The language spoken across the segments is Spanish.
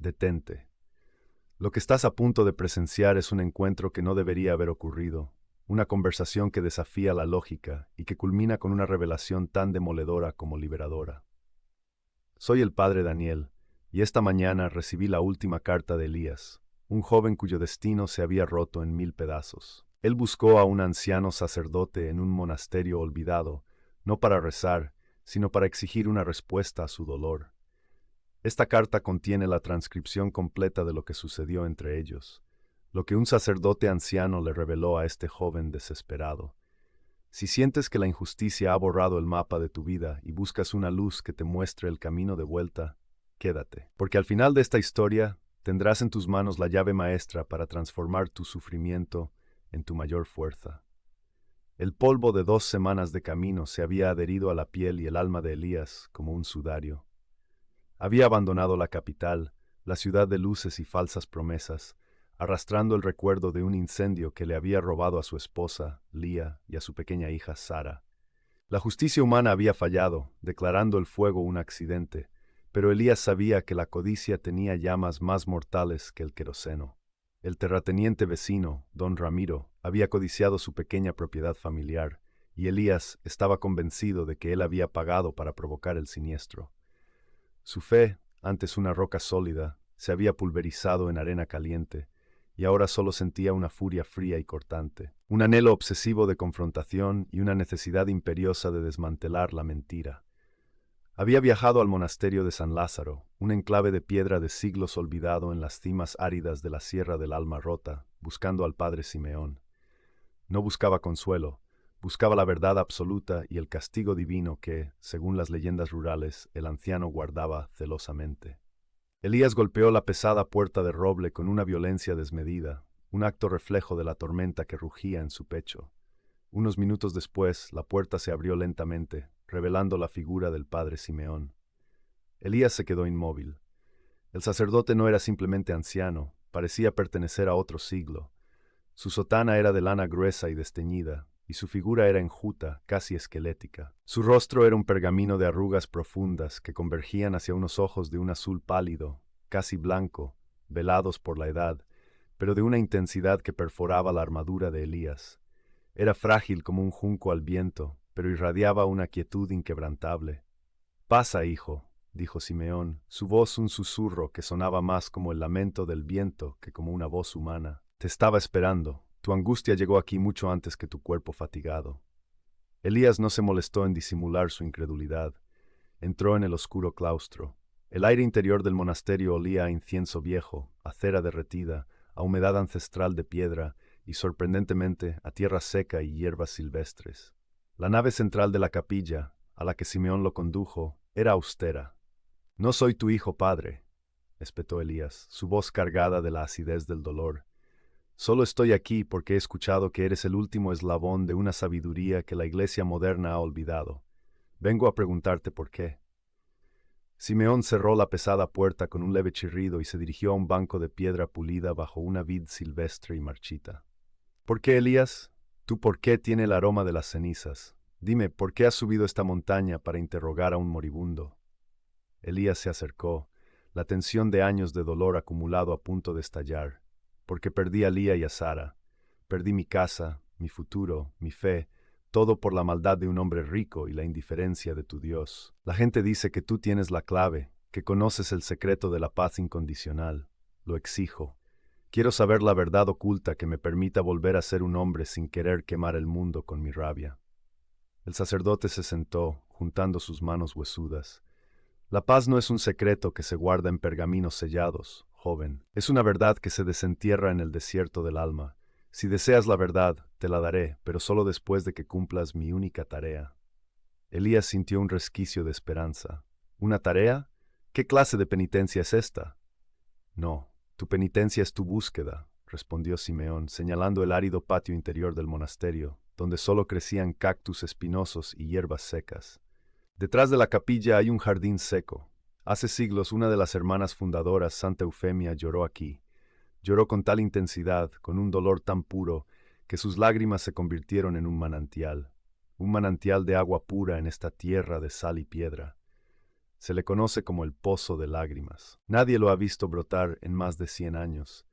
Detente. Lo que estás a punto de presenciar es un encuentro que no debería haber ocurrido, una conversación que desafía la lógica y que culmina con una revelación tan demoledora como liberadora. Soy el padre Daniel, y esta mañana recibí la última carta de Elías, un joven cuyo destino se había roto en 1000 pedazos. Él buscó a un anciano sacerdote en un monasterio olvidado, no para rezar, sino para exigir una respuesta a su dolor. Esta carta contiene la transcripción completa de lo que sucedió entre ellos, lo que un sacerdote anciano le reveló a este joven desesperado. Si sientes que la injusticia ha borrado el mapa de tu vida y buscas una luz que te muestre el camino de vuelta, quédate, porque al final de esta historia tendrás en tus manos la llave maestra para transformar tu sufrimiento en tu mayor fuerza. El polvo de 2 semanas de camino se había adherido a la piel y el alma de Elías como un sudario. Había abandonado la capital, la ciudad de luces y falsas promesas, arrastrando el recuerdo de un incendio que le había robado a su esposa, Lía, y a su pequeña hija, Sara. La justicia humana había fallado, declarando el fuego un accidente, pero Elías sabía que la codicia tenía llamas más mortales que el queroseno. El terrateniente vecino, don Ramiro, había codiciado su pequeña propiedad familiar, y Elías estaba convencido de que él había pagado para provocar el siniestro. Su fe, antes una roca sólida, se había pulverizado en arena caliente, y ahora solo sentía una furia fría y cortante, un anhelo obsesivo de confrontación y una necesidad imperiosa de desmantelar la mentira. Había viajado al monasterio de San Lázaro, un enclave de piedra de siglos olvidado en las cimas áridas de la Sierra del Alma Rota, buscando al padre Simeón. No buscaba consuelo, buscaba la verdad absoluta y el castigo divino que, según las leyendas rurales, el anciano guardaba celosamente. Elías golpeó la pesada puerta de roble con una violencia desmedida, un acto reflejo de la tormenta que rugía en su pecho. Unos minutos después, la puerta se abrió lentamente, revelando la figura del padre Simeón. Elías se quedó inmóvil. El sacerdote no era simplemente anciano, parecía pertenecer a otro siglo. Su sotana era de lana gruesa y desteñida, y su figura era enjuta, casi esquelética. Su rostro era un pergamino de arrugas profundas que convergían hacia unos ojos de un azul pálido, casi blanco, velados por la edad, pero de una intensidad que perforaba la armadura de Elías. Era frágil como un junco al viento, pero irradiaba una quietud inquebrantable. «Pasa, hijo», dijo Simeón, su voz un susurro que sonaba más como el lamento del viento que como una voz humana. «Te estaba esperando. Tu angustia llegó aquí mucho antes que tu cuerpo fatigado». Elías no se molestó en disimular su incredulidad. Entró en el oscuro claustro. El aire interior del monasterio olía a incienso viejo, a cera derretida, a humedad ancestral de piedra y, sorprendentemente, a tierra seca y hierbas silvestres. La nave central de la capilla, a la que Simeón lo condujo, era austera. «No soy tu hijo, padre», espetó Elías, su voz cargada de la acidez del dolor. «Solo estoy aquí porque he escuchado que eres el último eslabón de una sabiduría que la Iglesia moderna ha olvidado. Vengo a preguntarte por qué». Simeón cerró la pesada puerta con un leve chirrido y se dirigió a un banco de piedra pulida bajo una vid silvestre y marchita. «¿Por qué, Elías? ¿Tú por qué tiene el aroma de las cenizas? Dime, ¿por qué has subido esta montaña para interrogar a un moribundo?» Elías se acercó, la tensión de años de dolor acumulado a punto de estallar. «Porque perdí a Lía y a Sara. Perdí mi casa, mi futuro, mi fe, todo por la maldad de un hombre rico y la indiferencia de tu Dios. La gente dice que tú tienes la clave, que conoces el secreto de la paz incondicional. Lo exijo. Quiero saber la verdad oculta que me permita volver a ser un hombre sin querer quemar el mundo con mi rabia». El sacerdote se sentó, juntando sus manos huesudas. «La paz no es un secreto que se guarda en pergaminos sellados, joven. Es una verdad que se desentierra en el desierto del alma. Si deseas la verdad, te la daré, pero solo después de que cumplas mi única tarea». Elías sintió un resquicio de esperanza. «¿Una tarea? ¿Qué clase de penitencia es esta?» «No, tu penitencia es tu búsqueda», respondió Simeón, señalando el árido patio interior del monasterio, donde solo crecían cactus espinosos y hierbas secas. Detrás de la capilla hay un jardín seco. Hace siglos una de las hermanas fundadoras, Santa Eufemia, lloró aquí. Lloró con tal intensidad, con un dolor tan puro, que sus lágrimas se convirtieron en un manantial de agua pura en esta tierra de sal y piedra. Se le conoce como el pozo de lágrimas. Nadie lo ha visto brotar en más de 100 años.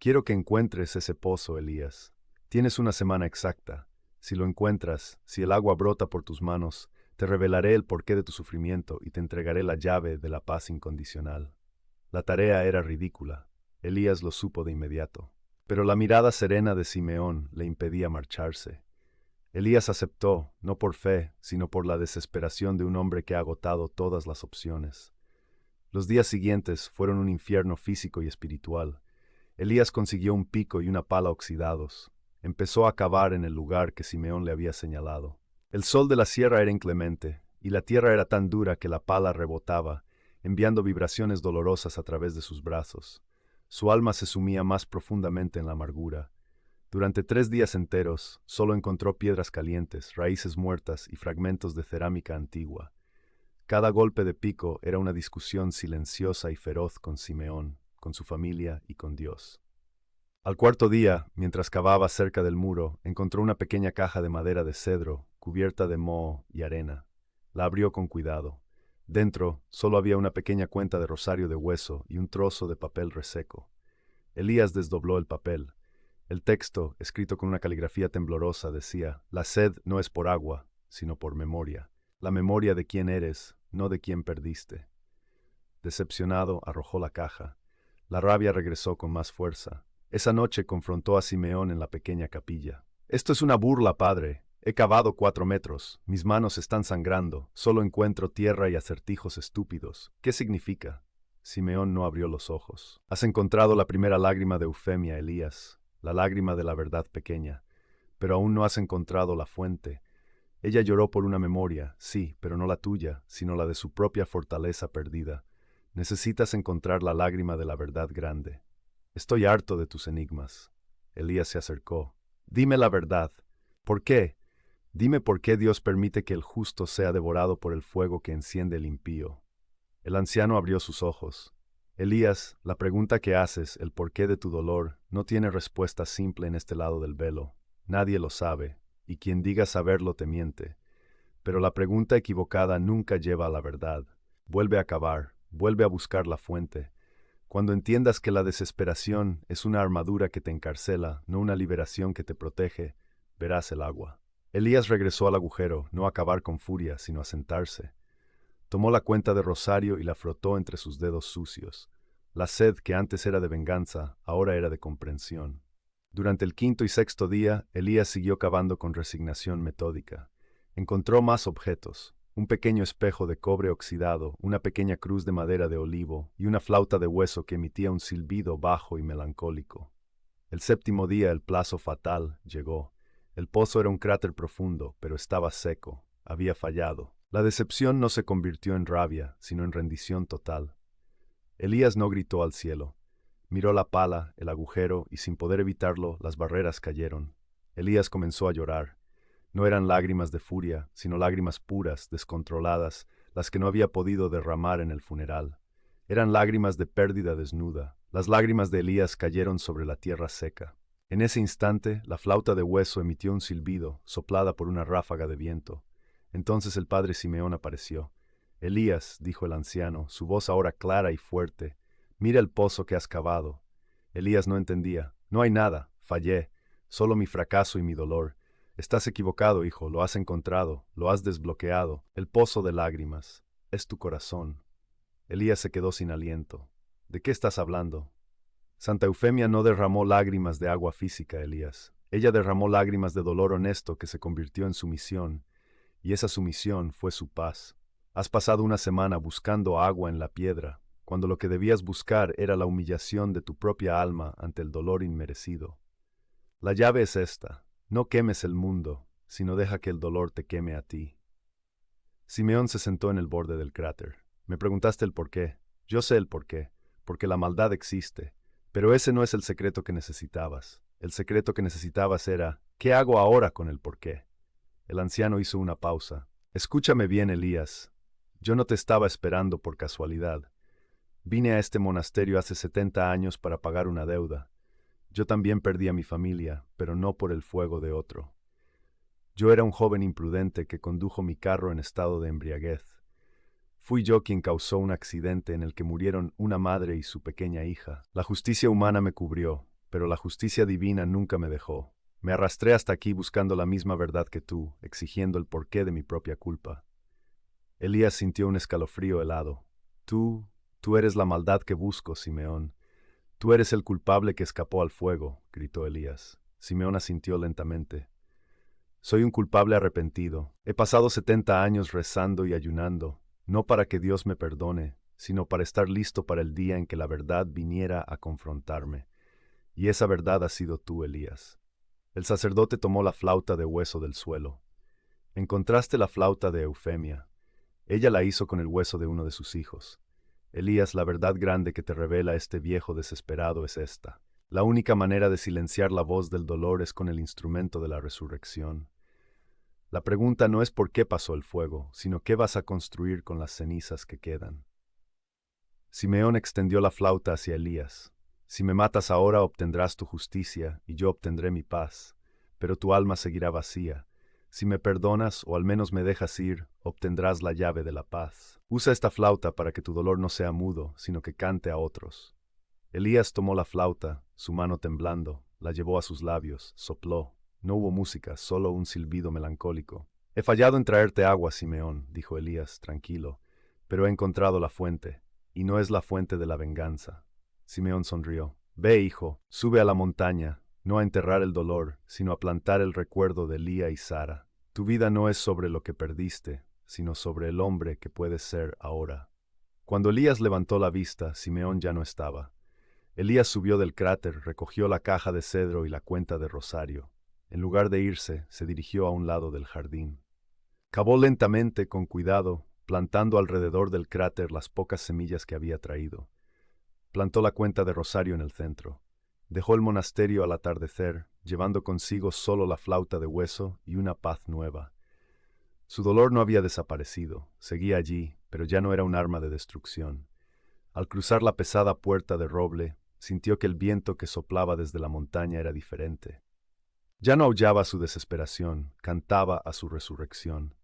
Quiero que encuentres ese pozo, Elías. Tienes una semana exacta. Si lo encuentras, si el agua brota por tus manos, te revelaré el porqué de tu sufrimiento y te entregaré la llave de la paz incondicional. La tarea era ridícula. Elías lo supo de inmediato. Pero la mirada serena de Simeón le impedía marcharse. Elías aceptó, no por fe, sino por la desesperación de un hombre que ha agotado todas las opciones. Los días siguientes fueron un infierno físico y espiritual. Elías consiguió un pico y una pala oxidados. Empezó a cavar en el lugar que Simeón le había señalado. El sol de la sierra era inclemente, y la tierra era tan dura que la pala rebotaba, enviando vibraciones dolorosas a través de sus brazos. Su alma se sumía más profundamente en la amargura. Durante 3 días enteros, solo encontró piedras calientes, raíces muertas y fragmentos de cerámica antigua. Cada golpe de pico era una discusión silenciosa y feroz con Simeón, con su familia y con Dios. Al cuarto día, mientras cavaba cerca del muro, encontró una pequeña caja de madera de cedro, cubierta de moho y arena. La abrió con cuidado. Dentro solo había una pequeña cuenta de rosario de hueso y un trozo de papel reseco. Elías desdobló el papel. El texto, escrito con una caligrafía temblorosa, decía: «La sed no es por agua, sino por memoria. La memoria de quién eres, no de quién perdiste». Decepcionado, arrojó la caja. La rabia regresó con más fuerza. Esa noche confrontó a Simeón en la pequeña capilla. «Esto es una burla, padre. He cavado 4 metros. Mis manos están sangrando. Solo encuentro tierra y acertijos estúpidos. ¿Qué significa?» Simeón no abrió los ojos. «Has encontrado la primera lágrima de Eufemia, Elías. La lágrima de la verdad pequeña. Pero aún no has encontrado la fuente. Ella lloró por una memoria, sí, pero no la tuya, sino la de su propia fortaleza perdida. Necesitas encontrar la lágrima de la verdad grande. Estoy harto de tus enigmas». Elías se acercó. «Dime la verdad. ¿Por qué? Dime por qué Dios permite que el justo sea devorado por el fuego que enciende el impío». El anciano abrió sus ojos. «Elías, la pregunta que haces, el porqué de tu dolor, no tiene respuesta simple en este lado del velo. Nadie lo sabe, y quien diga saberlo te miente. Pero la pregunta equivocada nunca lleva a la verdad. Vuelve a cavar, vuelve a buscar la fuente. Cuando entiendas que la desesperación es una armadura que te encarcela, no una liberación que te protege, verás el agua». Elías regresó al agujero, no a cavar con furia, sino a sentarse. Tomó la cuenta de rosario y la frotó entre sus dedos sucios. La sed que antes era de venganza, ahora era de comprensión. Durante el 5.º y 6.º día, Elías siguió cavando con resignación metódica. Encontró más objetos: un pequeño espejo de cobre oxidado, una pequeña cruz de madera de olivo y una flauta de hueso que emitía un silbido bajo y melancólico. El 7.º día, el plazo fatal, llegó. El pozo era un cráter profundo, pero estaba seco. Había fallado. La decepción no se convirtió en rabia, sino en rendición total. Elías no gritó al cielo. Miró la pala, el agujero, y sin poder evitarlo, las barreras cayeron. Elías comenzó a llorar. No eran lágrimas de furia, sino lágrimas puras, descontroladas, las que no había podido derramar en el funeral. Eran lágrimas de pérdida desnuda. Las lágrimas de Elías cayeron sobre la tierra seca. En ese instante, la flauta de hueso emitió un silbido, soplada por una ráfaga de viento. Entonces el padre Simeón apareció. «Elías», dijo el anciano, su voz ahora clara y fuerte, «mira el pozo que has cavado». Elías no entendía. «No hay nada. Fallé. Solo mi fracaso y mi dolor». «Estás equivocado, hijo. Lo has encontrado. Lo has desbloqueado. El pozo de lágrimas. Es tu corazón». Elías se quedó sin aliento. «¿De qué estás hablando?» «Santa Eufemia no derramó lágrimas de agua física, Elías. Ella derramó lágrimas de dolor honesto que se convirtió en sumisión. Y esa sumisión fue su paz. Has pasado una semana buscando agua en la piedra, cuando lo que debías buscar era la humillación de tu propia alma ante el dolor inmerecido. La llave es esta: no quemes el mundo, sino deja que el dolor te queme a ti». Simeón se sentó en el borde del cráter. «Me preguntaste el por qué. Yo sé el por qué, porque la maldad existe. Pero ese no es el secreto que necesitabas. El secreto que necesitabas era: ¿qué hago ahora con el por qué?» El anciano hizo una pausa. «Escúchame bien, Elías. Yo no te estaba esperando por casualidad. Vine a este monasterio hace 70 años para pagar una deuda. Yo también perdí a mi familia, pero no por el fuego de otro. Yo era un joven imprudente que condujo mi carro en estado de embriaguez. Fui yo quien causó un accidente en el que murieron una madre y su pequeña hija. La justicia humana me cubrió, pero la justicia divina nunca me dejó. Me arrastré hasta aquí buscando la misma verdad que tú, exigiendo el porqué de mi propia culpa. Elías sintió un escalofrío helado. Tú eres la maldad que busco, Simeón. Tú eres el culpable que escapó al fuego, gritó Elías. Simeón asintió lentamente. Soy un culpable arrepentido. He pasado 70 años rezando y ayunando, no para que Dios me perdone, sino para estar listo para el día en que la verdad viniera a confrontarme. Y esa verdad ha sido tú, Elías. El sacerdote tomó la flauta de hueso del suelo. Encontraste la flauta de Eufemia. Ella la hizo con el hueso de uno de sus hijos. Elías, la verdad grande que te revela este viejo desesperado es esta. La única manera de silenciar la voz del dolor es con el instrumento de la resurrección. La pregunta no es por qué pasó el fuego, sino qué vas a construir con las cenizas que quedan. Simeón extendió la flauta hacia Elías. Si me matas ahora obtendrás tu justicia y yo obtendré mi paz, pero tu alma seguirá vacía. Si me perdonas o al menos me dejas ir, obtendrás la llave de la paz. Usa esta flauta para que tu dolor no sea mudo, sino que cante a otros. Elías tomó la flauta, su mano temblando, la llevó a sus labios, sopló. No hubo música, solo un silbido melancólico. He fallado en traerte agua, Simeón, dijo Elías, tranquilo, pero he encontrado la fuente, y no es la fuente de la venganza. Simeón sonrió. Ve, hijo, sube a la montaña, no a enterrar el dolor, sino a plantar el recuerdo de Lía y Sara. Tu vida no es sobre lo que perdiste, sino sobre el hombre que puedes ser ahora. Cuando Elías levantó la vista, Simeón ya no estaba. Elías subió del cráter, recogió la caja de cedro y la cuenta de rosario. En lugar de irse, se dirigió a un lado del jardín. Cavó lentamente, con cuidado, plantando alrededor del cráter las pocas semillas que había traído. Plantó la cuenta de rosario en el centro. Dejó el monasterio al atardecer, llevando consigo solo la flauta de hueso y una paz nueva. Su dolor no había desaparecido, seguía allí, pero ya no era un arma de destrucción. Al cruzar la pesada puerta de roble, sintió que el viento que soplaba desde la montaña era diferente. Ya no aullaba a su desesperación, cantaba a su resurrección.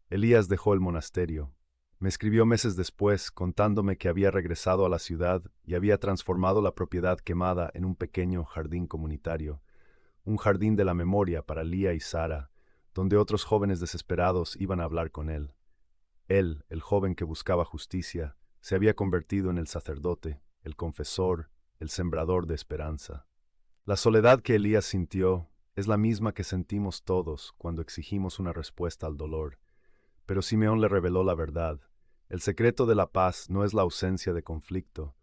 Elías dejó el monasterio. Me escribió meses después contándome que había regresado a la ciudad y había transformado la propiedad quemada en un pequeño jardín comunitario, un jardín de la memoria para Lía y Sara, donde otros jóvenes desesperados iban a hablar con él. Él, el joven que buscaba justicia, se había convertido en el sacerdote, el confesor, el sembrador de esperanza. La soledad que Elías sintió es la misma que sentimos todos cuando exigimos una respuesta al dolor. Pero Simeón le reveló la verdad. El secreto de la paz no es la ausencia de conflicto,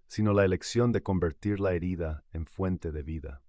sino la elección de convertir la herida en fuente de vida.